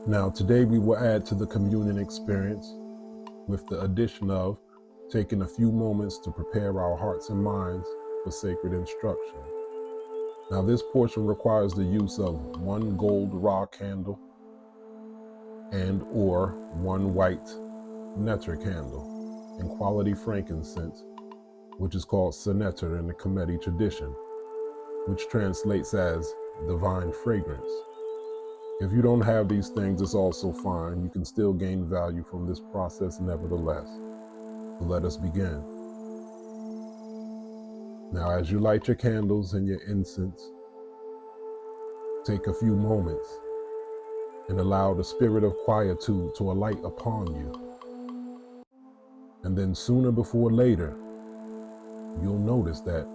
Now, today we will add to the communion experience with the addition of taking a few moments to prepare our hearts and minds for sacred instruction. Now, this portion requires the use of one gold raw candle and or one white nectar candle and quality frankincense, which is called seneter in the Kemeti tradition, which translates as divine fragrance. If you don't have these things, it's also fine. You can still gain value from this process nevertheless. So let us begin. Now, as you light your candles and your incense, take a few moments and allow the spirit of quietude to alight upon you. And then sooner before later, you'll notice that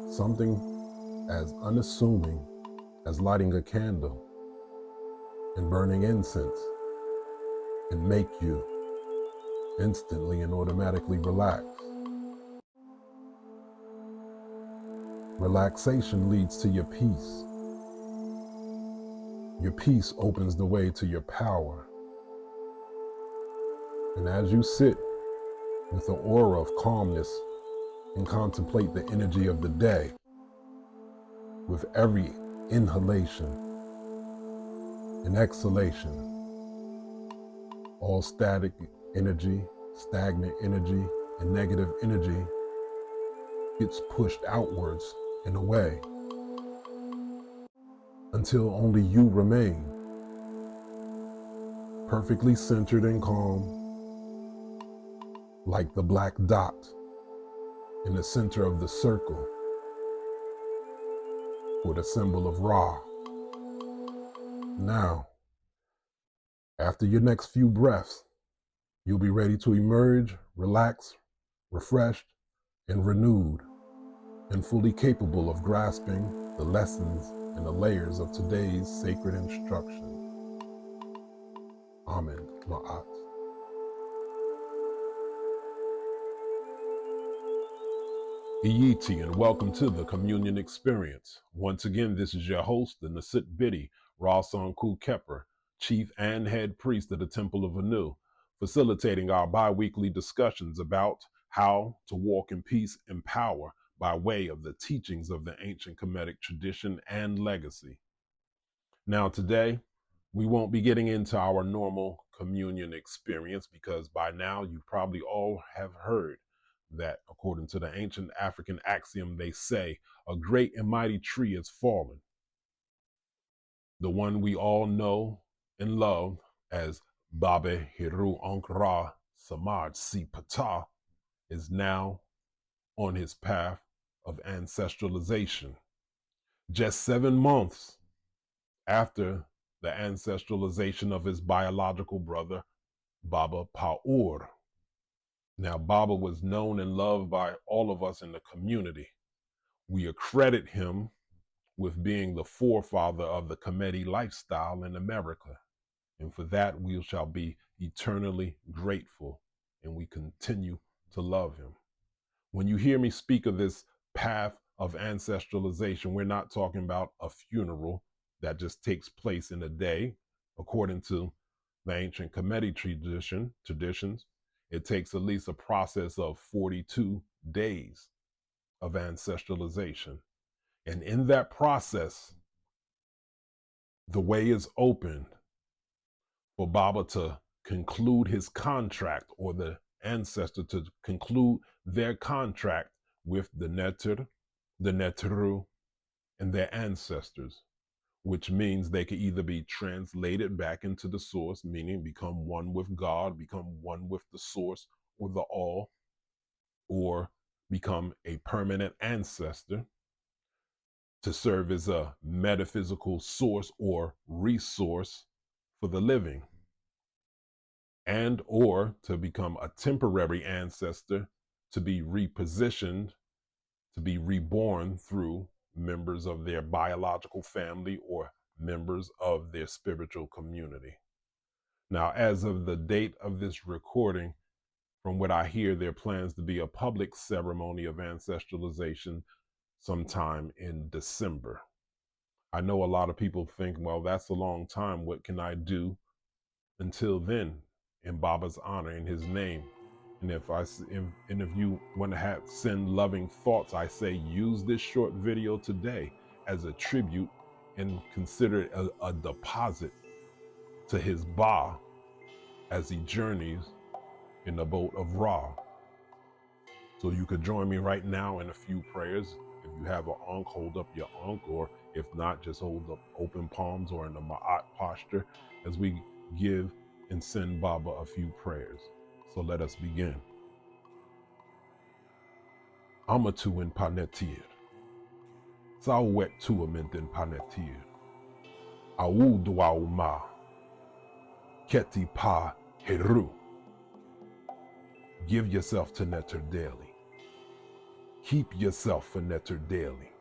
something as unassuming as lighting a candle and burning incense can make you instantly and automatically relax. Relaxation leads to your peace. Your peace opens the way to your power. And as you sit with an aura of calmness and contemplate the energy of the day, with every inhalation and exhalation, all static energy, stagnant energy, and negative energy gets pushed outwards and away until only you remain, perfectly centered and calm, like the black dot in the center of the circle, or the symbol of Ra. Now, after your next few breaths, you'll be ready to emerge, relaxed, refreshed, and renewed, and fully capable of grasping the lessons and the layers of today's sacred instruction. Amen. Ma'at. Iyiti, and welcome to the Communion Experience. Once again, this is your host, the Nasit Bidi, Rasanku Kheper, Chief and Head Priest of the Templeofanu, facilitating our bi-weekly discussions about how to walk in peace and power by way of the teachings of the ancient Kemetic tradition and legacy. Now today, we won't be getting into our normal communion experience because by now you probably all have heard that according to the ancient African axiom, they say a great and mighty tree has fallen. The one we all know and love as Baaba Heru Ankara Samaj Si Pata is now on his path of ancestralization. Just 7 months after the ancestralization of his biological brother, Baaba Paur. Now, Baaba was known and loved by all of us in the community. We accredit him with being the forefather of the Kemeti lifestyle in America. And for that, we shall be eternally grateful, and we continue to love him. When you hear me speak of this path of ancestralization, we're not talking about a funeral that just takes place in a day. According to the ancient Kemeti traditions, it takes at least a process of 42 days of ancestralization. And in that process, the way is opened for Baaba to conclude his contract, or the ancestor to conclude their contract with the Neter, the Neteru, and their ancestors, which means they could either be translated back into the source, meaning become one with God, become one with the source or the all, or become a permanent ancestor to serve as a metaphysical source or resource for the living, and or to become a temporary ancestor to be repositioned, to be reborn through members of their biological family or members of their spiritual community. Now, as of the date of this recording, from what I hear, there plans to be a public ceremony of ancestralization sometime in December. I know a lot of people think, well, that's a long time. What can I do Until then, in Baba's honor, in his name, and if you want to send loving thoughts, I say use this short video today as a tribute and consider it a deposit to his Ba as he journeys in the boat of Ra. So you could join me right now in a few prayers. If you have an Ankh, hold up your Ankh, or if not, just hold up open palms or in the Ma'at posture as we give and send Baba a few prayers. So let us begin. Amatu in panetir, Sawet tuament in panetir, Awu duauma, Keti pa Heru. Give yourself to Netter daily. Keep yourself for Netter daily.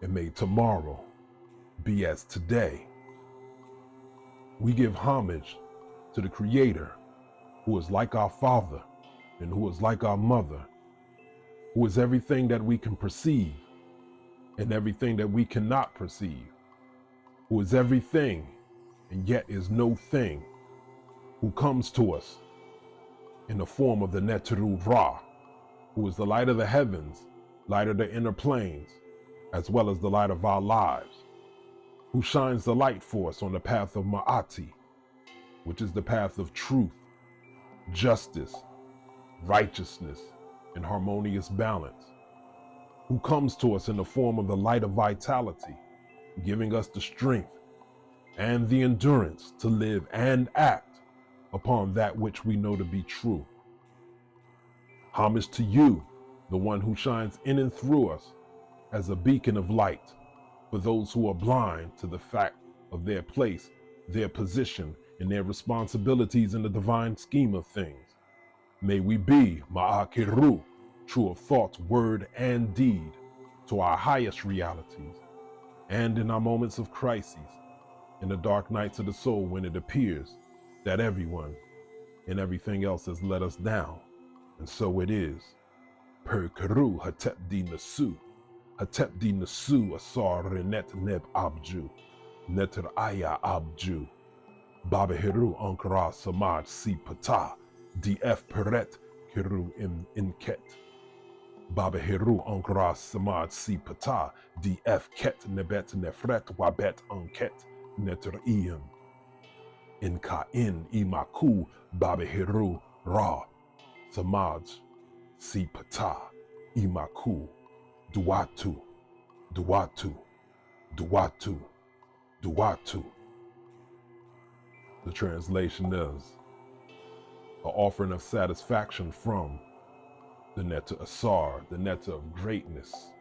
And may tomorrow be as today. We give homage to the Creator, who is like our Father and who is like our Mother, who is everything that we can perceive and everything that we cannot perceive, who is everything and yet is no thing, who comes to us in the form of the Neteru Ra, who is the light of the heavens, light of the inner planes, as well as the light of our lives, who shines the light for us on the path of Ma'ati, which is the path of truth, justice, righteousness, and harmonious balance, who comes to us in the form of the light of vitality, giving us the strength and the endurance to live and act upon that which we know to be true. Homage to you, the one who shines in and through us as a beacon of light for those who are blind to the fact of their place, their position, and their responsibilities in the divine scheme of things. May we be Ma'akeru, true of thought, word, and deed, to our highest realities, and in our moments of crises, in the dark nights of the soul when it appears that everyone and everything else has let us down. And so it is. Per Keru Hatep di Nasu, Hatep di Nasu Asar Renet Neb Abju, Neter Aya Abju, Baba Heru Ankara Samaj Si Pata, DF Peret Keru Im Inket, Baba Heru Ankara Samaj Si Pata, DF Ket Nebet Nefret Wabet Anket, Neter Iem, Inka In Imaku, Baba Heru Ra, Samaj Si Pata, Imaku, Duatu, Duatu, Duatu, Duatu. The translation is an offering of satisfaction from the Netta Asar, the Netta of greatness.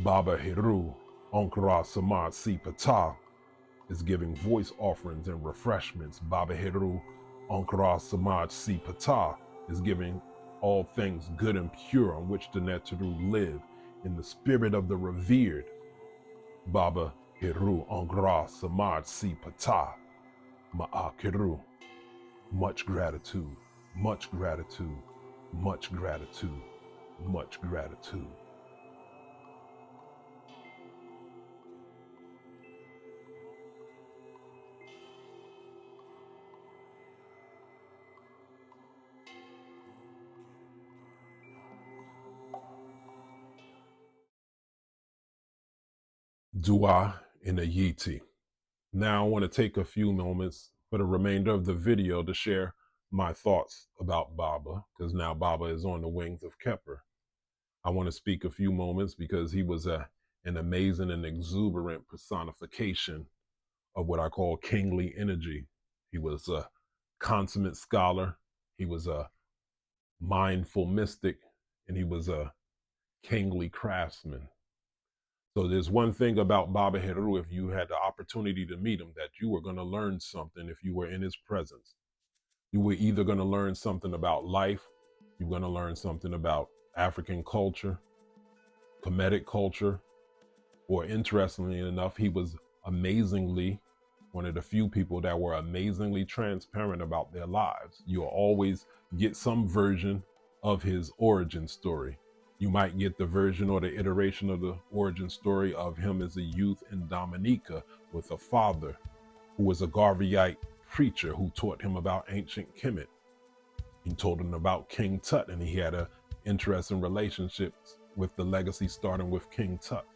Baba Heru, Ankara Samad Si Pata, is giving voice offerings and refreshments. Baba Heru, Ankara Samad Si Pata, is giving all things good and pure on which the Neteru live in the spirit of the revered Baba Heru Ankara Samad Si Pata, Ma'akeru. Much gratitude, much gratitude, much gratitude, much gratitude. Dua in a Yiti. Now I want to take a few moments for the remainder of the video to share my thoughts about Baaba, because now Baaba is on the wings of Kheper. I want to speak a few moments because he was an amazing and exuberant personification of what I call kingly energy. He was a consummate scholar, he was a mindful mystic, and he was a kingly craftsman. So there's one thing about Baba Heru, if you had the opportunity to meet him, that you were going to learn something if you were in his presence. You were either going to learn something about life, you're going to learn something about African culture, Kemetic culture, or interestingly enough, he was amazingly one of the few people that were amazingly transparent about their lives. You'll always get some version of his origin story. You might get the version or the iteration of the origin story of him as a youth in Dominica with a father who was a Garveyite preacher who taught him about ancient Kemet. He told him about King Tut, and he had an interest in relationships with the legacy starting with King Tut.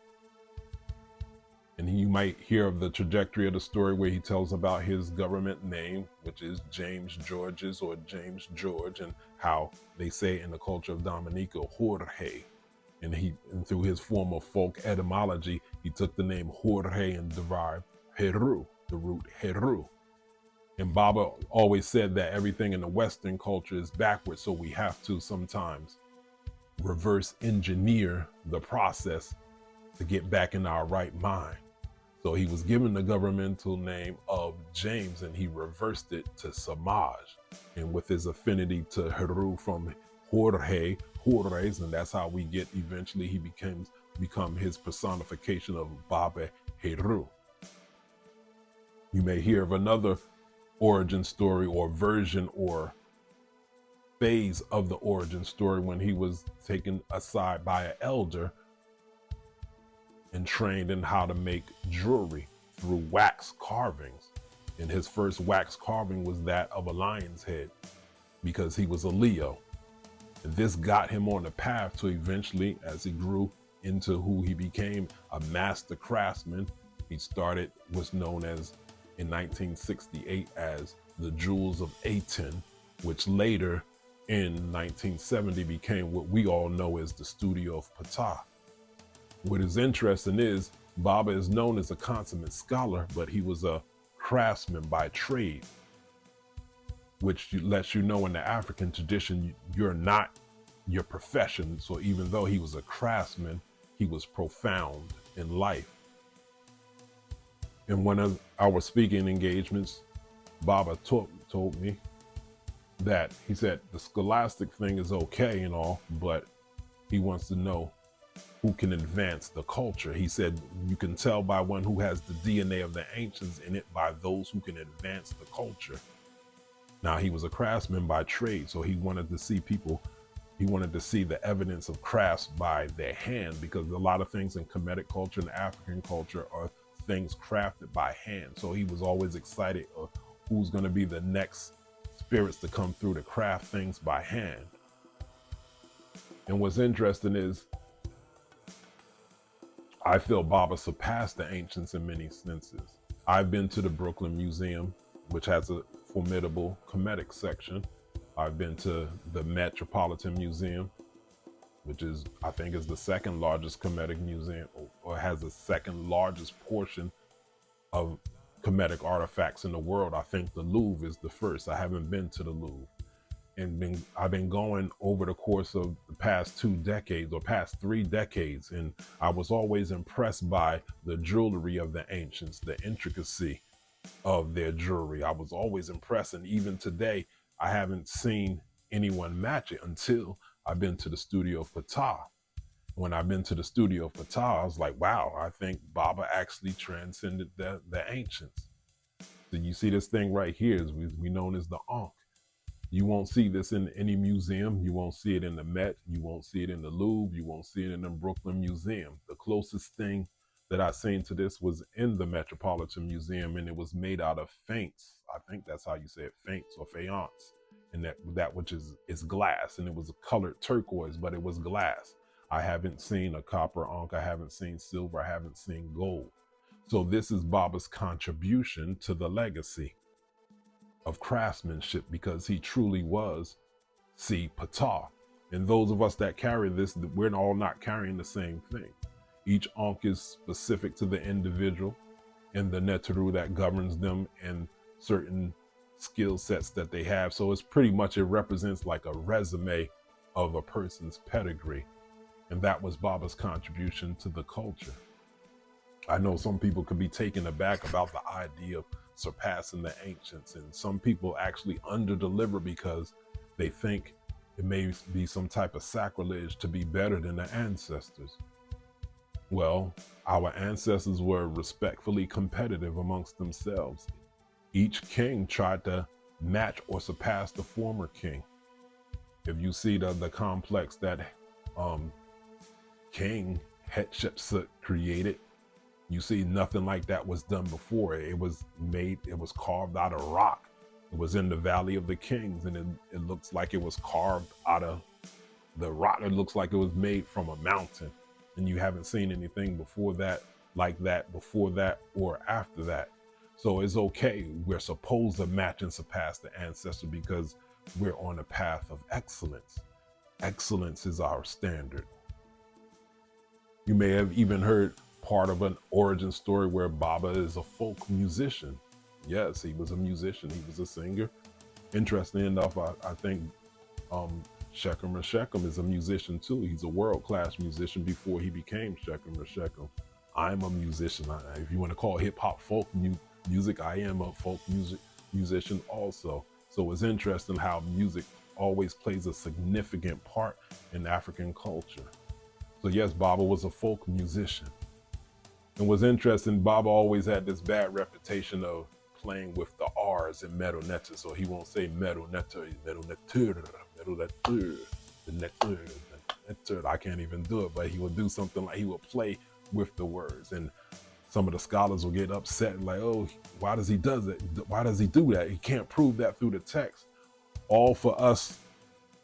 And you might hear of the trajectory of the story where he tells about his government name, which is James George's or James George, and how they say in the culture of Dominica, Jorge. And through his form of folk etymology, he took the name Jorge and derived Heru, the root Heru. And Baaba always said that everything in the Western culture is backwards, so we have to sometimes reverse engineer the process to get back in our right mind. So he was given the governmental name of James, and he reversed it to Samaj. And with his affinity to Heru from Jorge, Jorges, and that's how we get eventually he become his personification of Baaba Heru. You may hear of another origin story or version or phase of the origin story when he was taken aside by an elder and trained in how to make jewelry through wax carvings. And his first wax carving was that of a lion's head because he was a Leo. And this got him on the path to eventually, as he grew into who he became, a master craftsman. He started what's known as, in 1968, as the Jewels of Aten, which later in 1970 became what we all know as the Studio of Ptah. What is interesting is Baaba is known as a consummate scholar, but he was a craftsman by trade, which lets you know in the African tradition, you're not your profession. So even though he was a craftsman, he was profound in life. In one of our speaking engagements, Baaba told me that he said the scholastic thing is okay and all, but he wants to know who can advance the culture. He said, you can tell by one who has the DNA of the ancients in it by those who can advance the culture. Now, he was a craftsman by trade, so he wanted to see the evidence of crafts by their hand, because a lot of things in Kemetic culture and African culture are things crafted by hand. So he was always excited of who's going to be the next spirits to come through to craft things by hand. And what's interesting is I feel Baaba surpassed the ancients in many senses. I've been to the Brooklyn Museum, which has a formidable Kemetic section. I've been to the Metropolitan Museum, which is, I think, is the second largest Kemetic museum, or has the second largest portion of Kemetic artifacts in the world. I think the Louvre is the first. I haven't been to the Louvre. And I've been going over the course of the past 2 decades or past 3 decades, and I was always impressed by the jewelry of the ancients, the intricacy of their jewelry. I was always impressed, and even today, I haven't seen anyone match it until I've been to the Studio of Ptah. When I've been to the Studio of Ptah, I was like, wow, I think Baaba actually transcended the ancients. So you see this thing right here is we known as the Ankh. You won't see this in any museum. You won't see it in the Met. You won't see it in the Louvre. You won't see it in the Brooklyn Museum. The closest thing that I seen to this was in the Metropolitan Museum, and it was made out of faints. I think that's how you say it, faints or faience. And that which is glass, and it was a colored turquoise, but it was glass. I haven't seen a copper Ankh. I haven't seen silver. I haven't seen gold. So this is Baaba's contribution to the legacy of craftsmanship, because he truly was Ptah. And those of us that carry this, we're all not carrying the same thing. Each Ankh is specific to the individual and the Neteru that governs them and certain skill sets that they have. So it's pretty much, it represents like a resume of a person's pedigree. And that was Baaba's contribution to the culture. I know some people could be taken aback about the idea of surpassing the ancients, and some people actually underdeliver because they think it may be some type of sacrilege to be better than the ancestors. Well, our ancestors were respectfully competitive amongst themselves. Each king tried to match or surpass the former king. If you see the complex that King Hatshepsut created, You see, nothing like that was done before. It was carved out of rock. It was in the Valley of the Kings, and it looks like it was carved out of the rock. It looks like it was made from a mountain. And you haven't seen anything before that, like that, before that, or after that. So it's okay. We're supposed to match and surpass the ancestor because we're on a path of excellence. Excellence is our standard. You may have even heard part of an origin story where Baaba is a folk musician. Yes, he was a musician. He was a singer. Interestingly enough, I think Shechem is a musician too. He's a world-class musician before he became Shechem. I'm a musician. If you want to call hip-hop folk music, I am a folk musician also. So it's interesting how music always plays a significant part in African culture. So yes, Baaba was a folk musician. And what's interesting, Baaba always had this bad reputation of playing with the R's in Meronetta. So he won't say Meronetta, Meronetta, I can't even do it, but he would do something like he would play with the words. And some of the scholars will get upset and like, oh, why does he do it? Why does he do that? He can't prove that through the text. All for us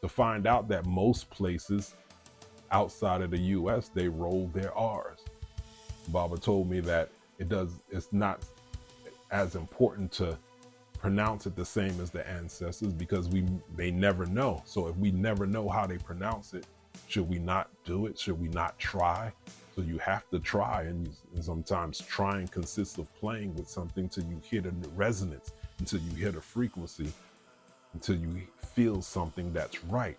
to find out that most places outside of the US, they roll their R's. Baaba told me that it's not as important to pronounce it the same as the ancestors because we may never know. So if we never know how they pronounce it, should we not do it? Should we not try? So you have to try, and sometimes trying consists of playing with something till you hit a resonance, until you hit a frequency, until you feel something that's right.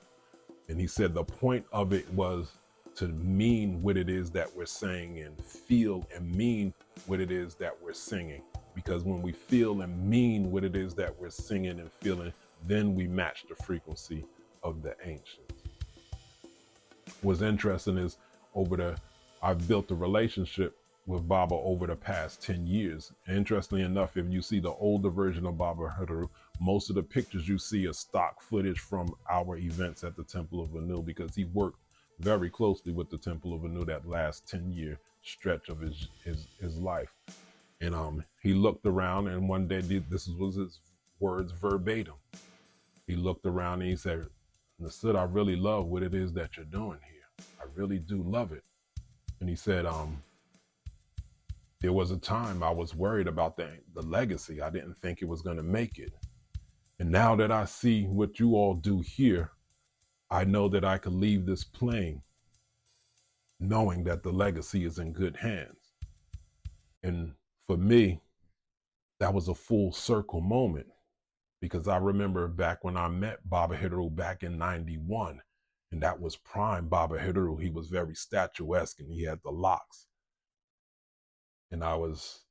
And he said the point of it was to mean what it is that we're saying and feel and mean what it is that we're singing. Because when we feel and mean what it is that we're singing and feeling, then we match the frequency of the ancients. What's interesting is I've built a relationship with Baaba over the past 10 years. Interestingly enough, if you see the older version of Baaba Heru, most of the pictures you see are stock footage from our events at the Templeofanu because he worked very closely with the Templeofanu that last 10-year stretch of his life. And he looked around, and one day, this was his words verbatim. He looked around and he said, Nasid, I really love what it is that you're doing here. I really do love it. And he said, there was a time I was worried about the legacy. I didn't think it was going to make it. And now that I see what you all do here, I know that I could leave this plane knowing that the legacy is in good hands. And for me, that was a full circle moment because I remember back when I met Baaba Heru back in 91, and that was prime Baaba Heru. He was very statuesque and he had the locks. And I was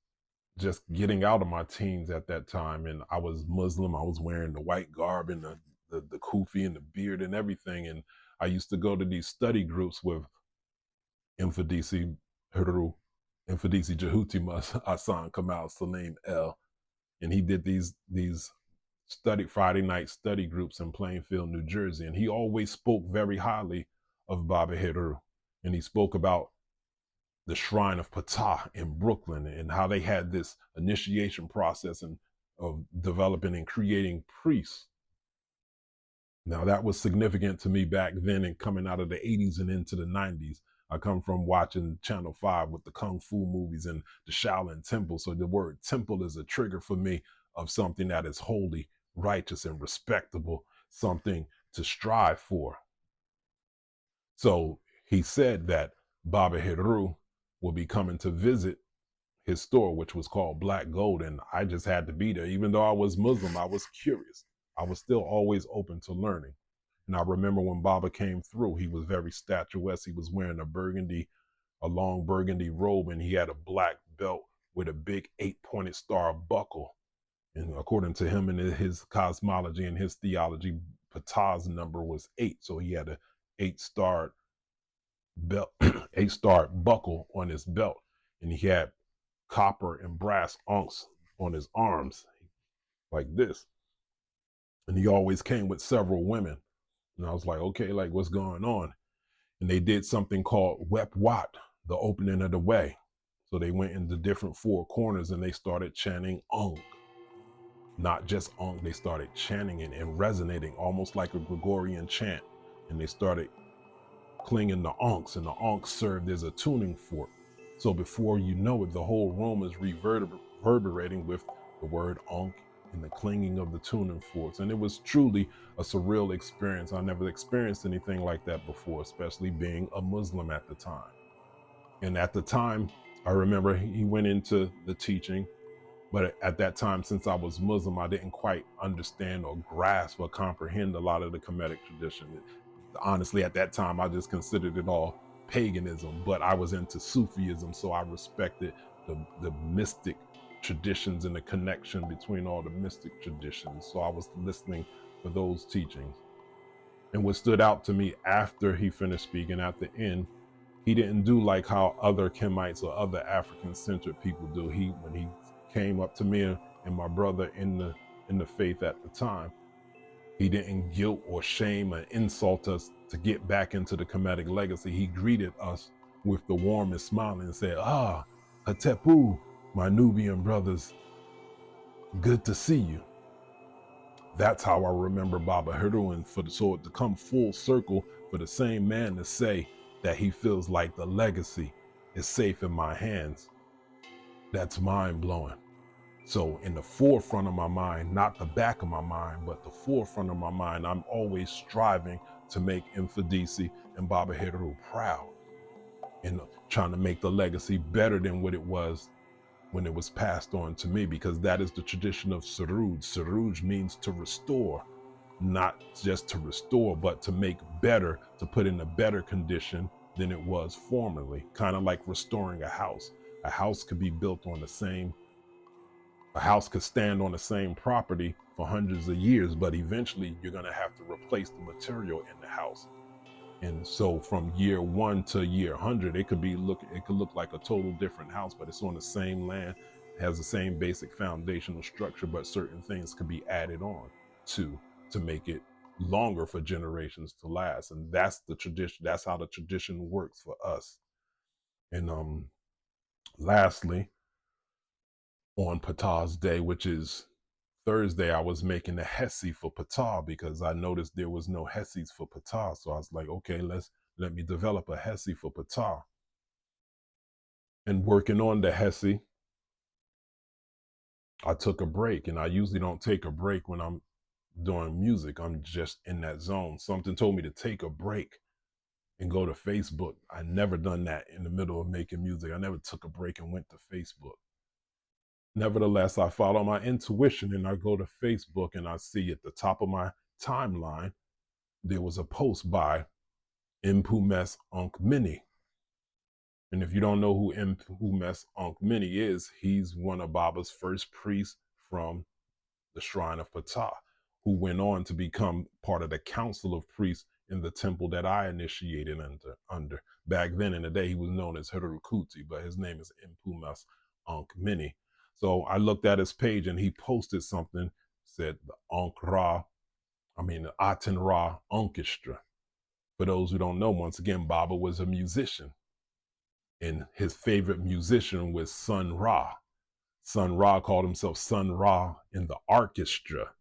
just getting out of my teens at that time, and I was Muslim. I was wearing the white garb and the kufi and the beard and everything. And I used to go to these study groups with Mfadisi Heru, Mfadisi Jehuti Hassan Kamal Salim El, and he did these Friday night study groups in Plainfield, New Jersey. And he always spoke very highly of Baaba Heru, and he spoke about the Shrine of Ptah in Brooklyn and how they had this initiation process of developing and creating priests. Now that was significant to me back then and coming out of the 80s and into the 90s. I come from watching Channel 5 with the Kung Fu movies and the Shaolin Temple. So the word temple is a trigger for me of something that is holy, righteous, and respectable, something to strive for. So he said that Baaba Heru will be coming to visit his store, which was called Black Gold. And I just had to be there. Even though I was Muslim, I was curious. I was still always open to learning. And I remember when Baaba came through, he was very statuesque. He was wearing a long burgundy robe, and he had a black belt with a big 8-pointed star buckle. And according to him and his cosmology and his theology, Ptah's number was 8. So he had a 8-star belt, 8-star buckle on his belt, and he had copper and brass unks on his arms like this. And he always came with several women. And I was like, okay, like what's going on? And they did something called Wep Wat, the opening of the way. So they went into different four corners and they started chanting Ankh. Not just Ankh, they started chanting it and resonating almost like a Gregorian chant. And they started clinging the Ankhs, and the Ankhs served as a tuning fork. So before you know it, the whole room is reverberating with the word Ankh and the clinging of the tuning forks. And it was truly a surreal experience. I never experienced anything like that before, especially being a Muslim at the time. And at the time, I remember he went into the teaching, but at that time, since I was Muslim, I didn't quite understand or grasp or comprehend a lot of the Kemetic tradition. Honestly, at that time, I just considered it all paganism, but I was into Sufism, so I respected the mystic traditions and the connection between all the mystic traditions. So I was listening for those teachings. And what stood out to me after he finished speaking at the end, he didn't do like how other Kemites or other African-centered people do. When he came up to me and my brother in the faith at the time, he didn't guilt or shame or insult us to get back into the Kemetic legacy. He greeted us with the warmest smile and said, Hatepu, my Nubian brothers, good to see you. That's how I remember Baaba Heru, and so to come full circle for the same man to say that he feels like the legacy is safe in my hands, that's mind-blowing. So in the forefront of my mind, not the back of my mind, but the forefront of my mind, I'm always striving to make Mfidisi and Baaba Heru proud and trying to make the legacy better than what it was when it was passed on to me, because that is the tradition of Suruj. Suruj means to restore, not just to restore, but to make better, to put in a better condition than it was formerly. Kind of like restoring a house. A house could be built on a house could stand on the same property for hundreds of years, but eventually you're going to have to replace the material in the house. And so from year 1 to year 100, it could look like a total different house, but it's on the same land, has the same basic foundational structure, but certain things could be added on to make it longer for generations to last. And that's the tradition. That's how the tradition works for us. And lastly, on Patah's day, which is Thursday, I was making the Hesi for Patah because I noticed there was no Hesis for Patah. So I was like, okay, let me develop a Hesi for Patah. And working on the Hesi, I took a break, and I usually don't take a break when I'm doing music. I'm just in that zone. Something told me to take a break and go to Facebook. I never done that in the middle of making music. I never took a break and went to Facebook. Nevertheless, I follow my intuition and I go to Facebook and I see at the top of my timeline, there was a post by Mpumes Onkmini. And if you don't know who Mpumes Onkmini is, he's one of Baba's first priests from the Shrine of Patah, who went on to become part of the Council of Priests in the temple that I initiated under. Back then in the day, he was known as Heru, but his name is Mpumes Onkmini. So I looked at his page and he posted something, said the Aten Ra Orchestra. For those who don't know, once again, Baaba was a musician, and his favorite musician was Sun Ra. Sun Ra called himself Sun Ra in the orchestra.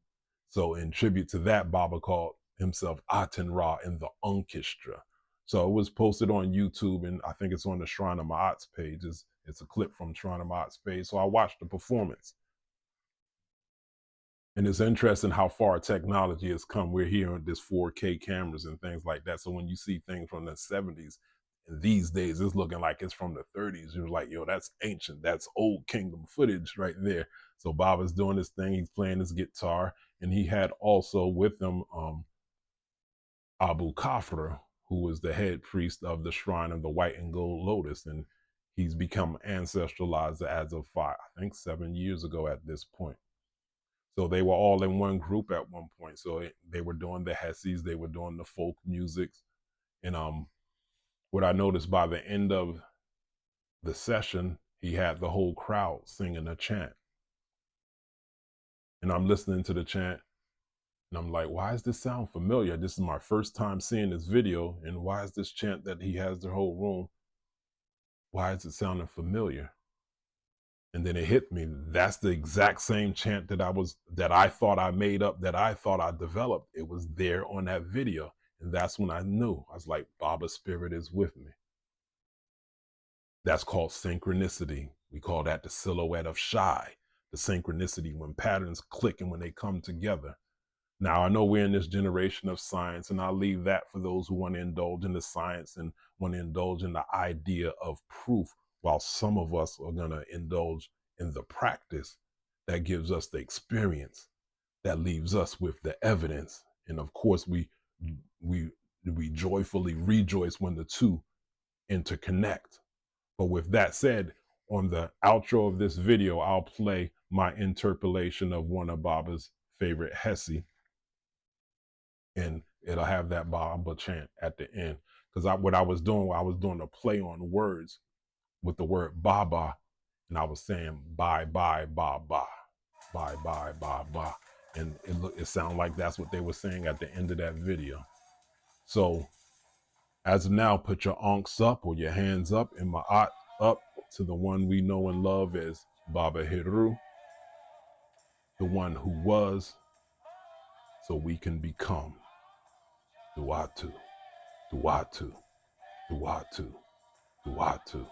So in tribute to that, Baaba called himself Aten Ra in the orchestra. So it was posted on YouTube, and I think it's on the Shrine of Ma'at's page. It's a clip from Shrine of Ma'at's page. So I watched the performance. And it's interesting how far technology has come. We're here on this 4K cameras and things like that. So when you see things from the 70s, and these days it's looking like it's from the 30s, you're like, yo, that's ancient. That's old kingdom footage right there. So Baba's doing this thing. He's playing his guitar. And he had also with him Abu Khafra, who was the head priest of the Shrine of the White and Gold Lotus. And he's become ancestralized as of 7 years ago at this point. So they were all in one group at one point. So they were doing the Hesis, they were doing the folk music. And what I noticed by the end of the session, he had the whole crowd singing a chant. And I'm listening to the chant, and I'm like, why does this sound familiar? This is my first time seeing this video, and why is this chant that he has the whole room, why is it sounding familiar? And then it hit me. That's the exact same chant that I thought I made up, that I thought I developed. It was there on that video. And that's when I knew. I was like, Baaba's spirit is with me. That's called synchronicity. We call that the silhouette of Shai, the synchronicity, when patterns click and when they come together. Now, I know we're in this generation of science, and I'll leave that for those who want to indulge in the science and want to indulge in the idea of proof, while some of us are going to indulge in the practice that gives us the experience, that leaves us with the evidence. And of course, we joyfully rejoice when the two interconnect. But with that said, on the outro of this video, I'll play my interpolation of one of Baaba's favorite Hesi, and it'll have that Baaba chant at the end. Because what I was doing a play on words with the word Baaba, and I was saying bye bye Baaba, bye bye Baaba, and it sounded like that's what they were saying at the end of that video. So as of now, put your ankhs up or your hands up and ma'at up to the one we know and love as Baba Heru, the one who was, so we can become. Duatu, Duatu, Duatu, Duatu.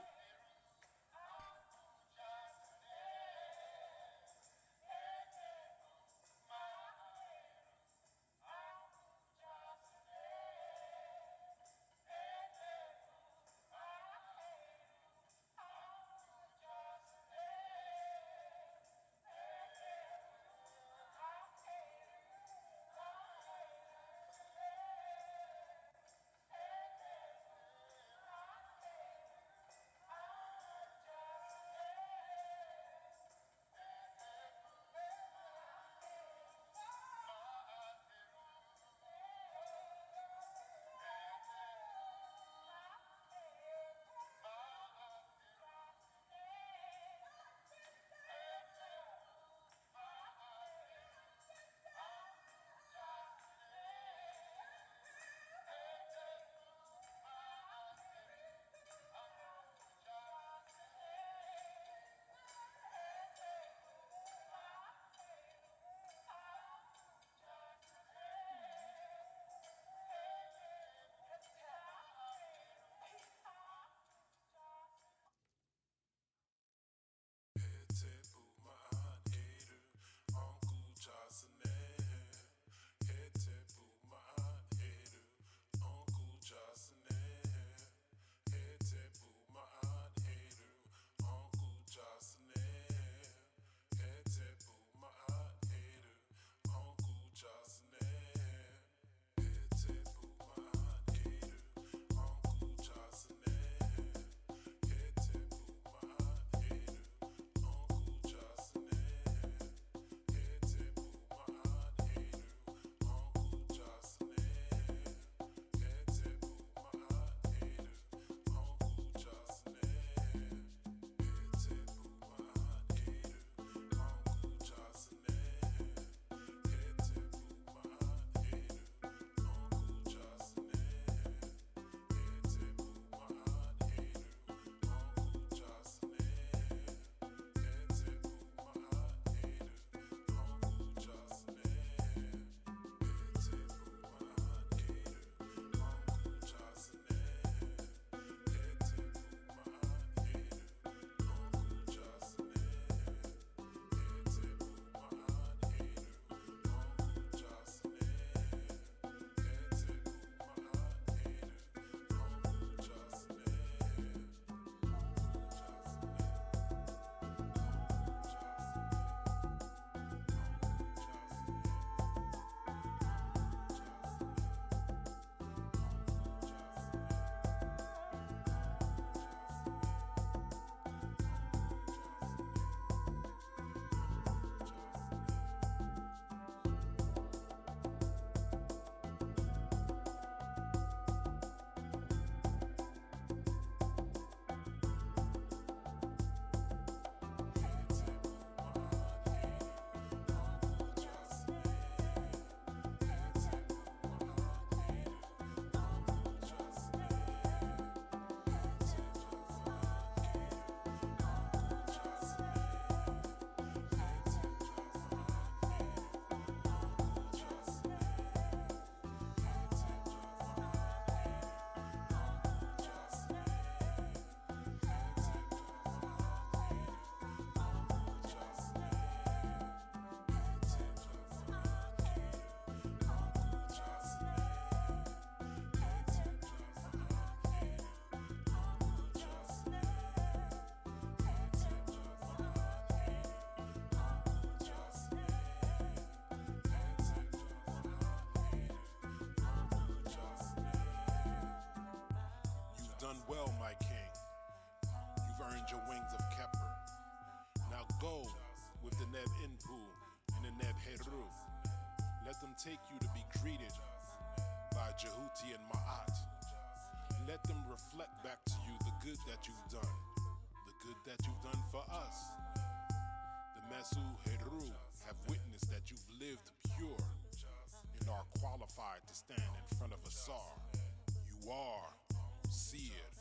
done well, my king. You've earned your wings of Kheper. Now go with the Neb Inpu and the Neb Heru. Let them take you to be greeted by Jehuti and Ma'at. Let them reflect back to you the good that you've done, the good that you've done for us. The Mesu Heru have witnessed that you've lived pure and are qualified to stand in front of Asar. You are seared